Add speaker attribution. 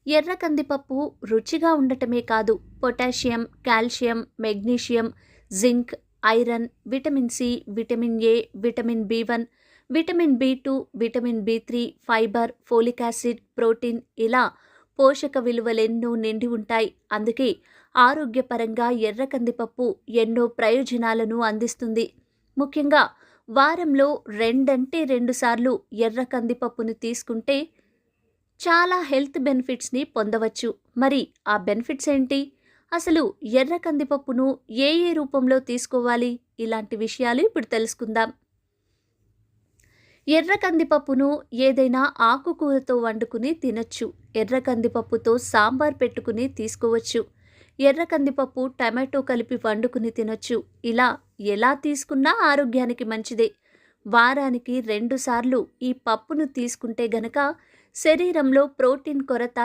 Speaker 1: ఎర్ర కందిపప్పు రుచిగా ఉండటమే కాదు, potassium, calcium, magnesium, zinc, iron, vitamin C, vitamin A, vitamin B one, vitamin B two, vitamin బి3, ఫైబర్, ఫోలిక్ యాసిడ్, ప్రోటీన్ ఇలా పోషక విలువలెన్నో నిండి ఉంటాయి. అందుకే ఆరోగ్యపరంగా ఎర్ర కందిపప్పు ఎన్నో ప్రయోజనాలను అందిస్తుంది. ముఖ్యంగా వారంలో 2 సార్లు ఎర్ర కందిపప్పును తీసుకుంటే చాలా హెల్త్ బెనిఫిట్స్ని పొందవచ్చు. మరి ఆ బెనిఫిట్స్ ఏంటి? అసలు ఎర్ర కందిపప్పును ఏ ఏ రూపంలో తీసుకోవాలి? ఇలాంటి విషయాలు ఇప్పుడు తెలుసుకుందాం. ఎర్ర కందిపప్పును ఏదైనా ఆకుకూరతో వండుకుని తినొచ్చు. ఎర్ర కందిపప్పుతో సాంబార్ పెట్టుకుని తీసుకోవచ్చు. ఎర్ర కందిపప్పు టమాటో కలిపి వండుకుని తినొచ్చు. ఇలా ఎలా తీసుకున్నా ఆరోగ్యానికి మంచిదే. వారానికి 2 సార్లు ఈ పప్పును తీసుకుంటే గనక శరీరంలో ప్రోటీన్ కొరత